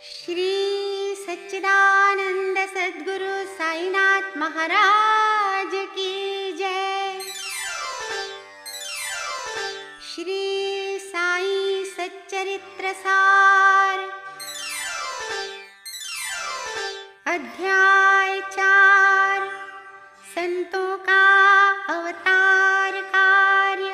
श्री सच्चिदानंद सद्गुरु साईनाथ महाराज की जय। श्री साई सच्चरित्र सार अध्याय 4 संतों का अवतार कार्य।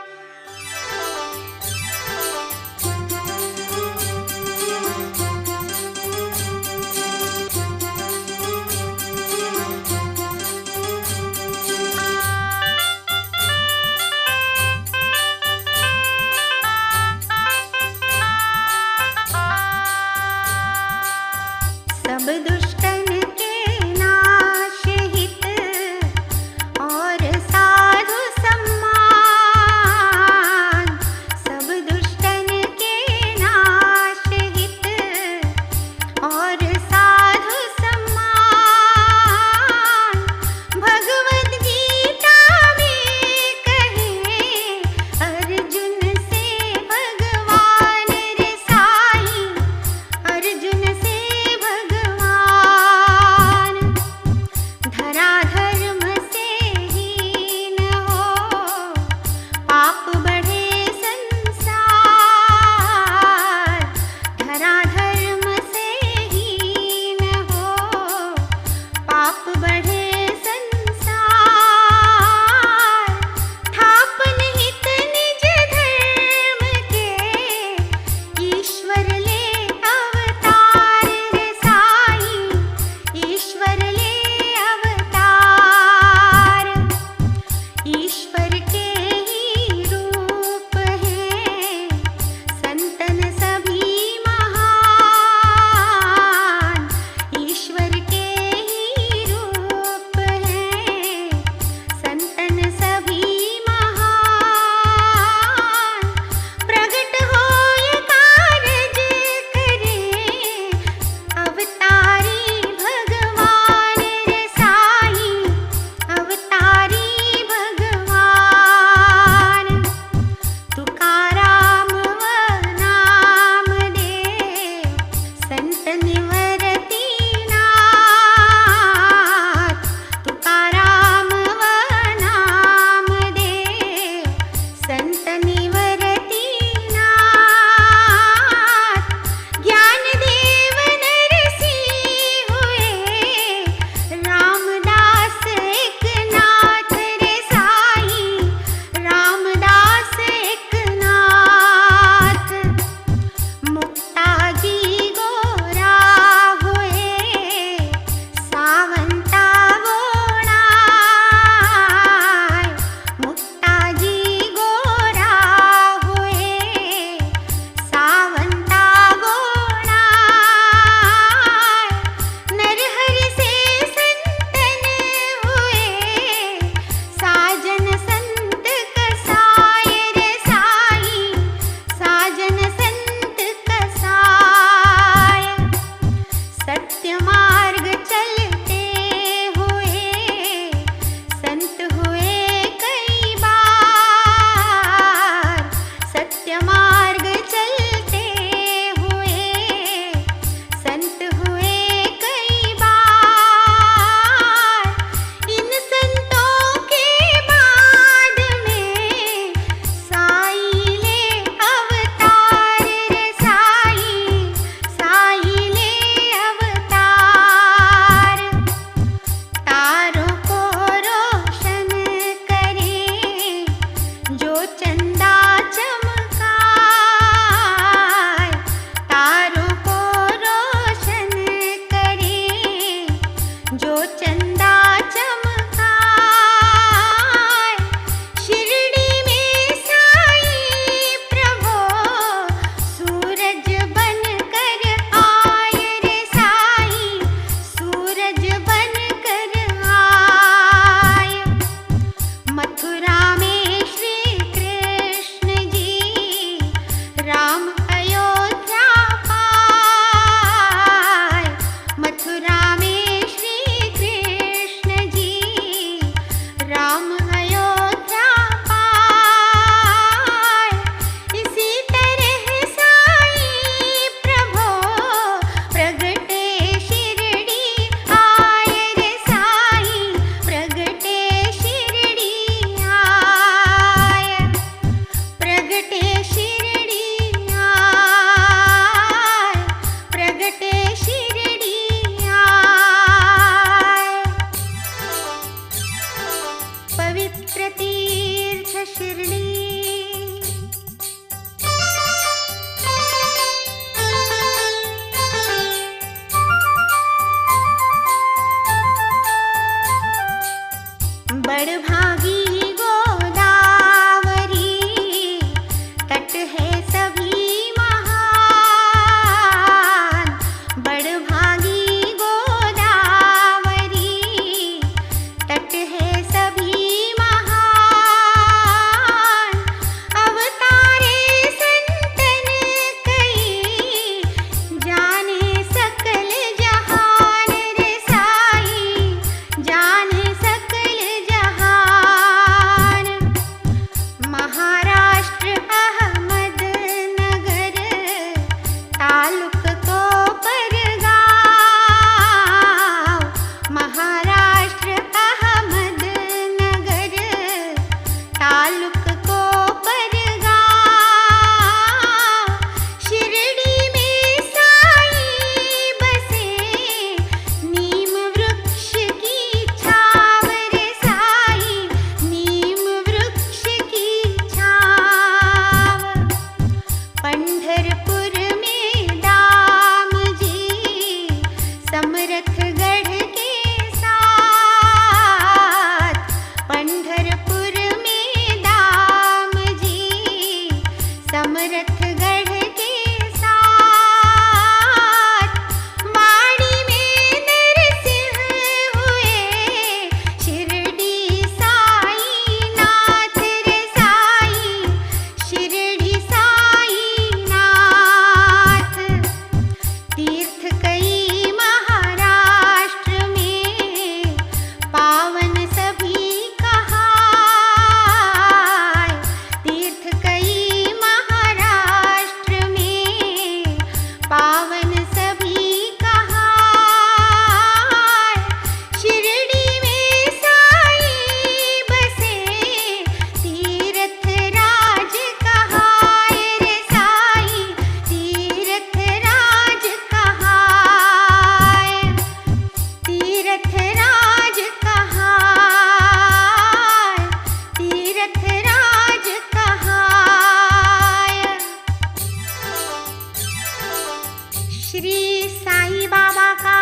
श्री साईं बाबा का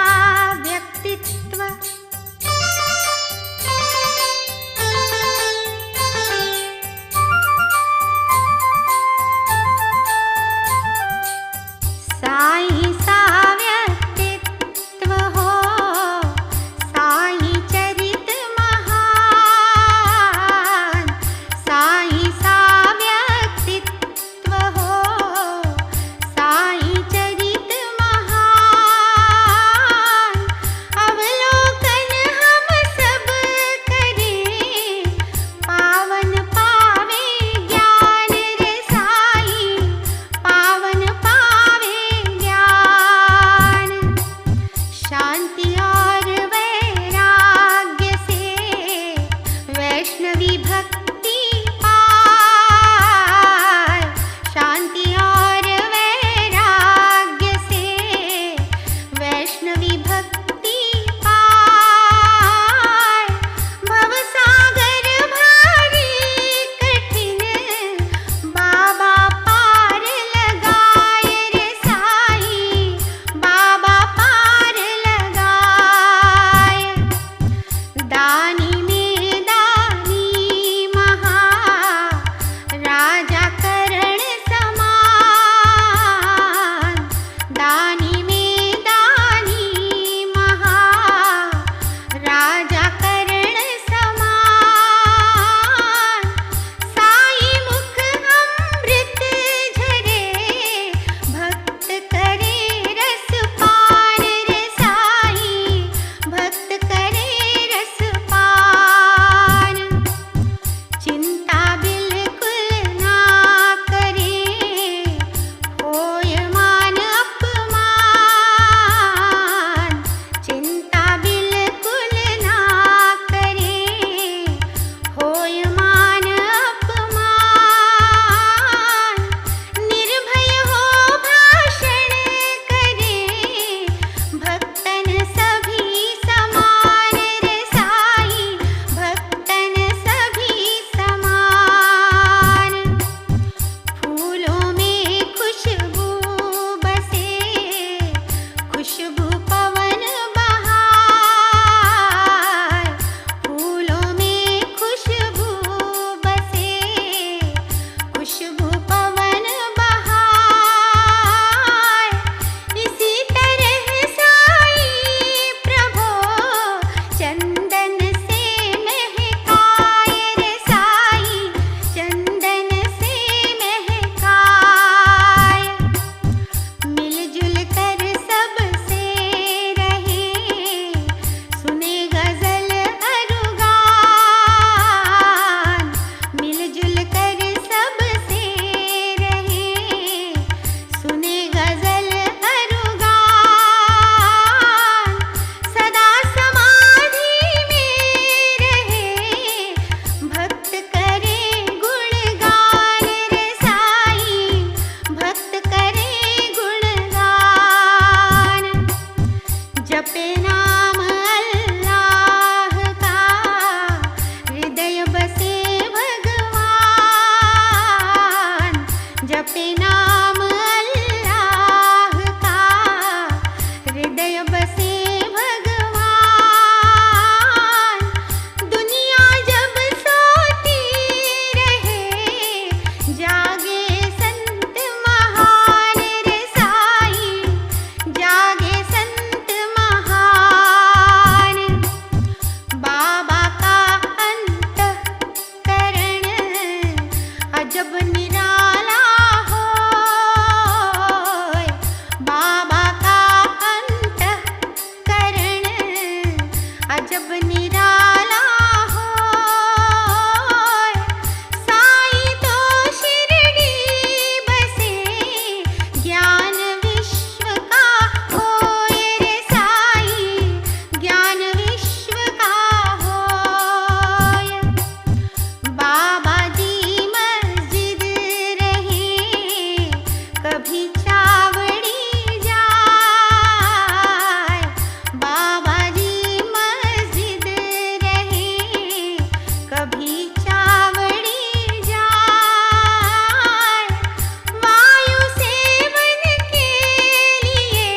व्यक्तित्व। साईं सा व्यक्तित्व हो, साईं चरित महान। साईं सा व्यक्तित्व हो, साईं चरित महान। अवलोकन हम सब करें, पावन पावे ज्ञान रे साईं, पावन पावे ज्ञान। शांति और वैराग्य से वैष्णवी भक्ति पाए। शांति और वैराग्य से वैष्णवी भक्ति पाए। भवसागर भारी कठिन बाबा पार लगाए रे साईं, बाबा पार लगाए। दानी में दानी महा राजा करण समान। दानी में दानी महा राजा करण समान। साईं मुख अमृत झरे, भक्त करे रस पान रे साईं, भक्त करे रस पान। चिंता बिल्कुल ना करे, होय मान अपमान। चिंता बिल्कुल ना करे, होय मान अपमान। निर्भय हो भाषण करे, भक्तन सभी समान रे साईं, भक्तन सभी समान। फूलों में खुशबू बसे, खुशबू पवन बहाए। फूलों में खुशबू बसे, खुशबू पवन बहाए। इसी तरह साईं प्रभो चंदन से महकाए रे साईं, चंदन से महकाए। मिलजुल कर सबसे रहे, सुने गजल अरुगान। मिलजुल कर सबसे रहे, सुने गजल अरुगान। सदा समाधि में रहे, भक्त करे गुणगान रे साईं, भक्त करे गुणगान। जपे नाम अल्लाह का, हृदय बसे भगवान। जपे नाम अल्लाह का, हृदय बसे भगवान। दुनिया जब सोती रहे, जागे संत महान रे साईं, जागे संत महान। बाबा का अंतःकरण अजब निराला होय। बाबा का अंतःकरण अजब निराला होय। साईं तो शिरडी बसे, ज्ञान विश्व का होय रे साईं, ज्ञान विश्व का होय। बाबा जी मस्जिद रहे, कभी चावड़ी जाए। बाबा जी मस्जिद रहे, कभी चावड़ी जाए। वायु सेवन के लिए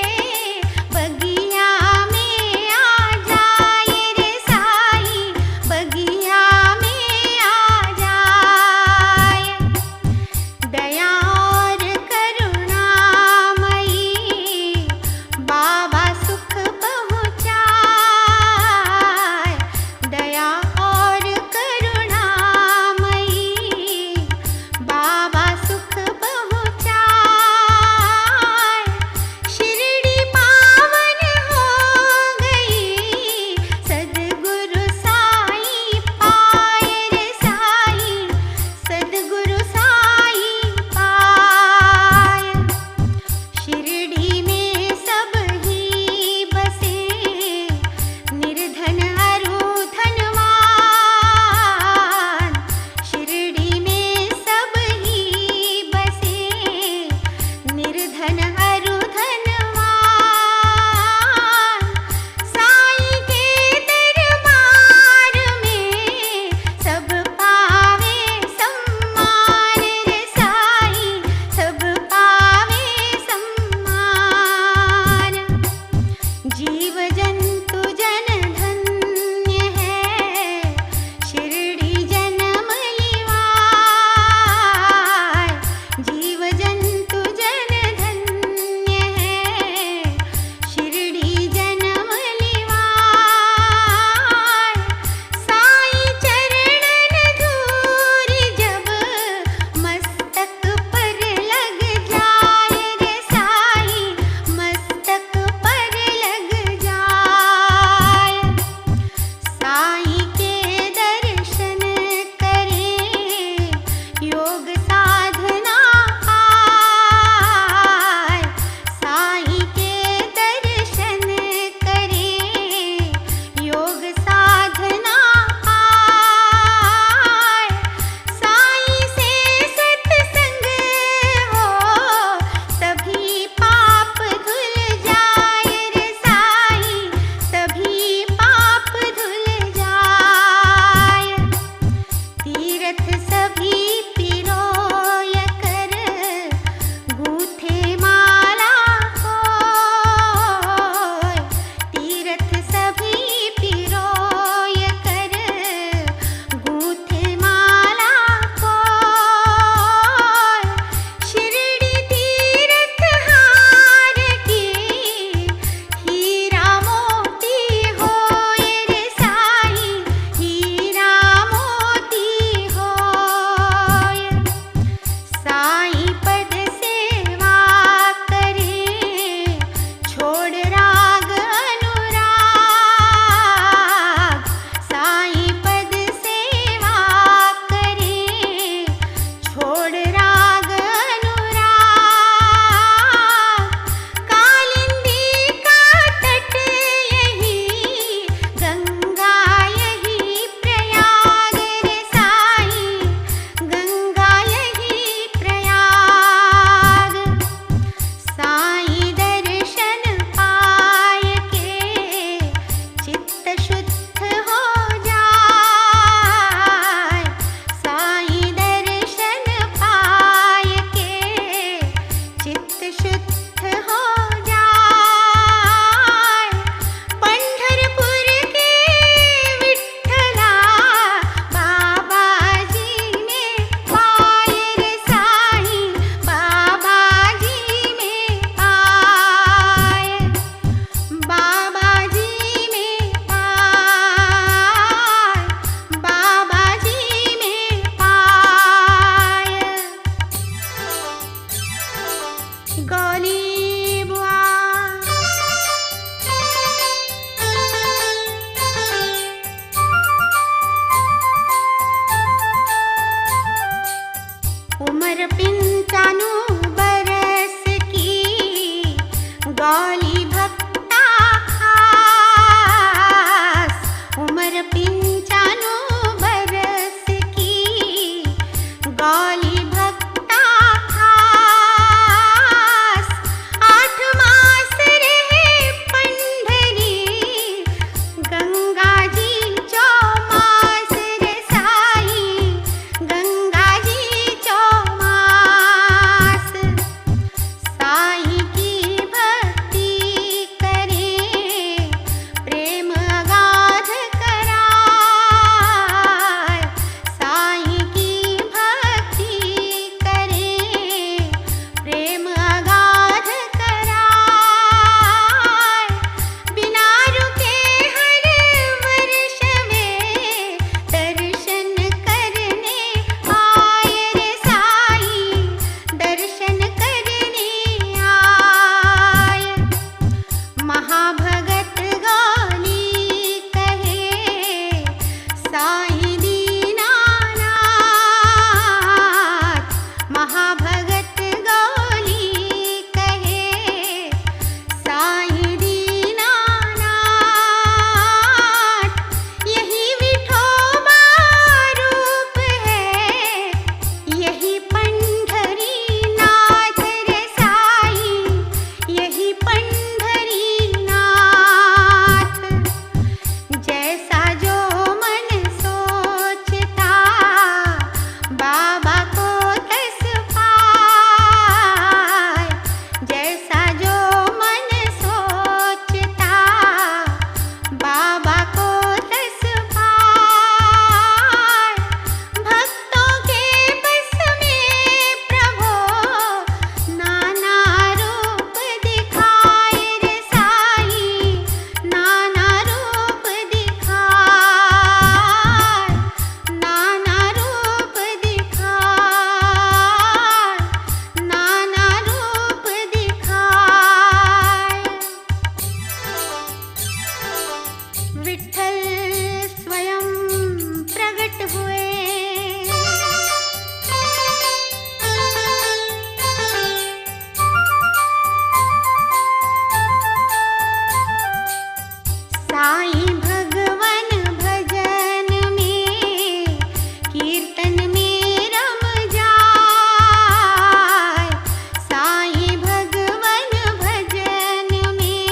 गौली बुआ उमर 95 बरस की गौली भक्ता खास उमर 95 बरस की गौली भक्ता खास 8 मास रहे पंढरी गंगा जी चौमास रे साई गंगा जी चौमास साई की भक्ति करें प्रेम अगाध कराए साई की भक्ति करें प्रेम अगाध कराए बिना रुके हर वर्ष में दर्शन करने आए रे साई दर्शन करने आए महाभगत गौली कहे साई दीनानाथ महाभगत गौली कहे साई दीनानाथ यही विठोबा रूप है यही पंढरी नाथ रे साई यही पंढरी नाथ जैसा जो मन सोचता बाबा को तस पाए जैसा जो मन सोचता बाबा को तस पाए भक्तों के बस में प्रभु नाना रूप दिखाए रे साई नाना रूप दिखाए नाना रूप दिखाए नाना रूप दिखाए विठ्ठल स्वयं प्रकट हुए साई भगवन भजन में कीर्तन में रम जाए साई भगवन भजन में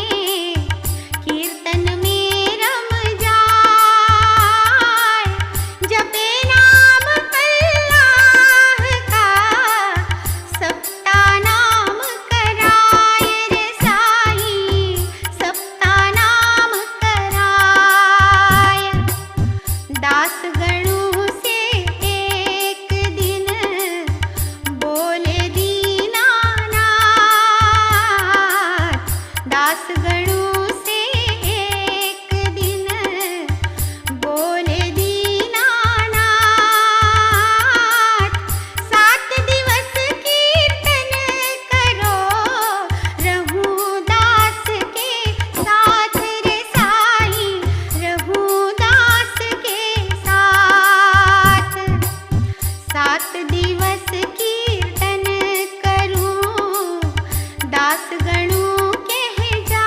कीर्तन में रम जाए जपे नाम अल्लाह का सप्ता नाम कराए रे साई सप्ता नाम कराए दास गणों से एक दिन बोले दीनानाथ दास गणों से एक दिन बोले दीनानाथ 7 दिवस कीर्तन करो रहूं दास के साथ रे साई रहूं दास के साथ 7 दिवस कीर्तन करूं दास गणों कह जा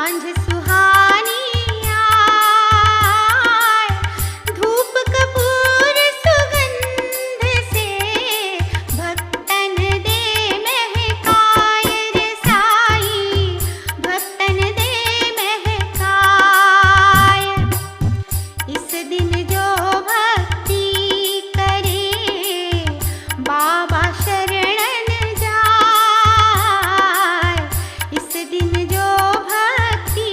सांझ सुहानी आए, धूप कपूर सुगंध से भक्तन दे महकाए रे साई, भक्तन दे महकाए। इस दिन जो भक्ति करे बाबा शरणन जाए, इस दिन जो भक्ति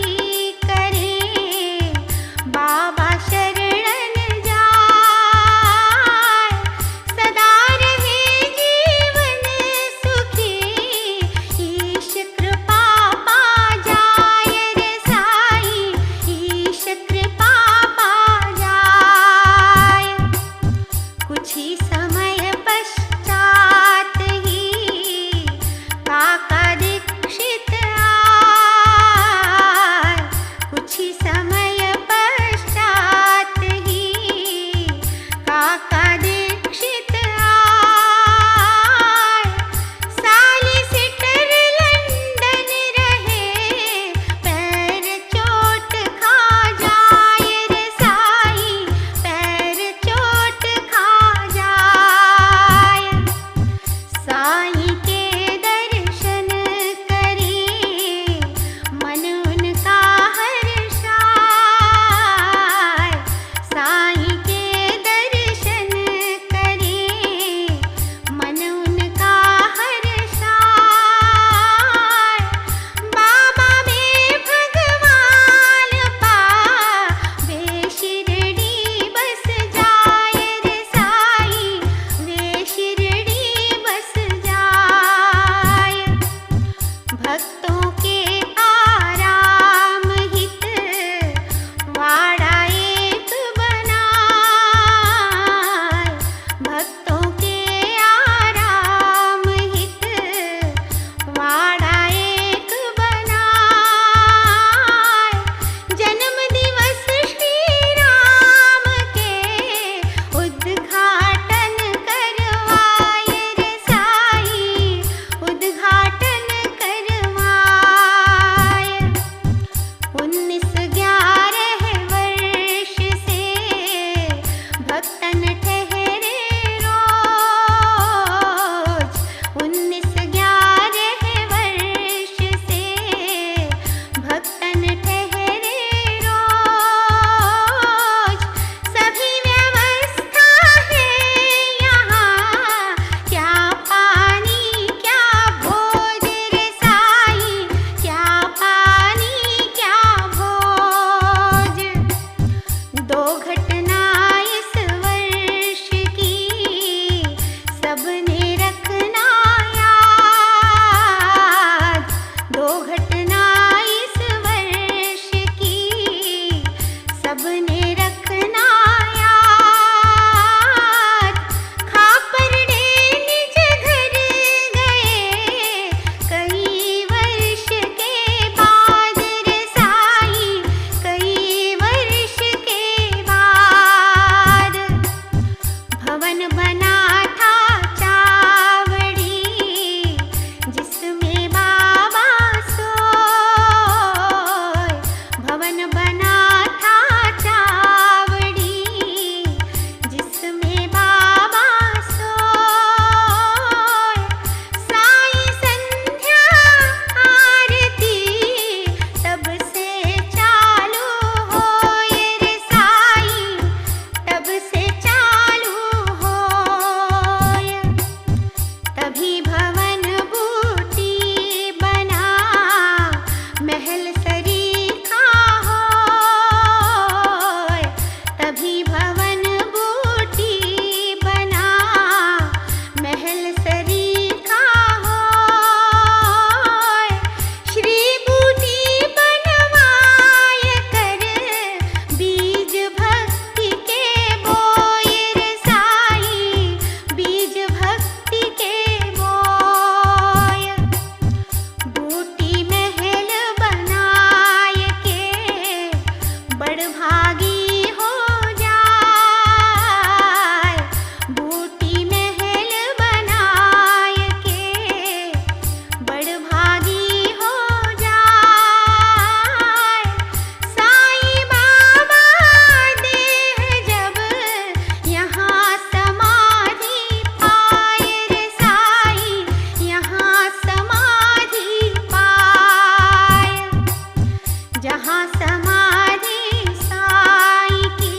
जहाँ समाधि साईं की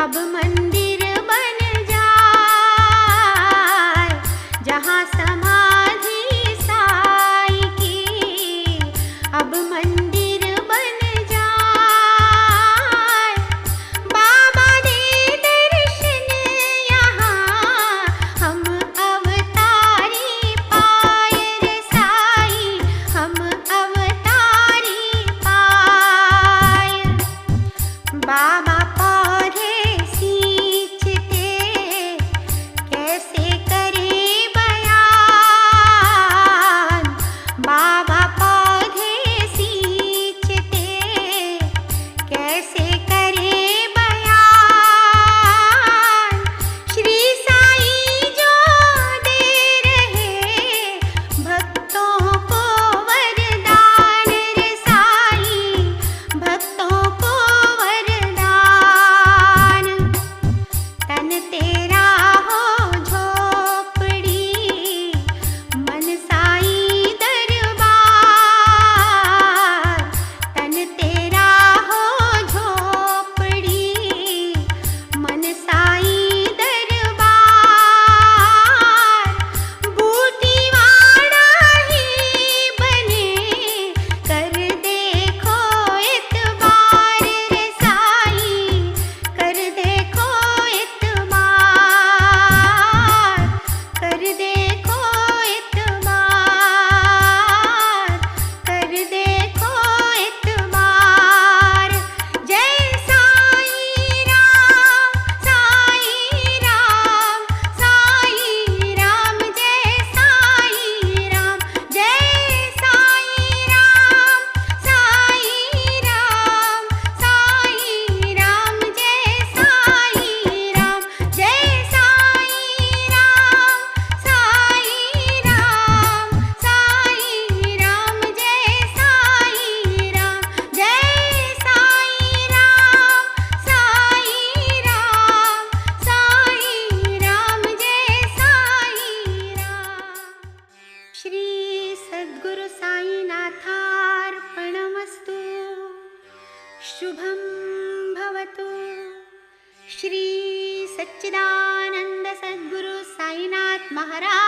अब मंदिर बन जाए, जहाँ समाधि साईं की अब मंदिर बन जाए। बाबा दे दर्शन यहाँ हम अवतारी पाए रे साईं, हम अवतारी पाए। बाबा पौधे सींचते कैसे करे बयान, बाबा पौधे सींचते कैसे करे बयान। श्री साईं जो दे रहे भक्तों को वरदान रे साईं, भक्तों को वरदान। तन तेरा हो झोपड़ी मन साईं दरबार, तन तेरा हो झोपड़ी मन साईं दरबार। बूटीवाड़ा ही बने कर देखो इतबार रे साईं, कर देखो इतबार, कर देखो इतबार, कर देखो इतबार। जय साईं राम, साईं राम, साईं राम, जय साईं राम, जय साईं राम, साईं राम, साईं राम, जय साईं राम, जय साईं राम, साईं राम, साईं राम, जय साईं राम, जय साईं राम, साईं राम, साईं राम, जय साईं राम। श्री सद्गुरु साईनाथार्पणमस्तु। शुभं भवतु। श्री सच्चिदानंद सद्गुरु साईनाथ महाराज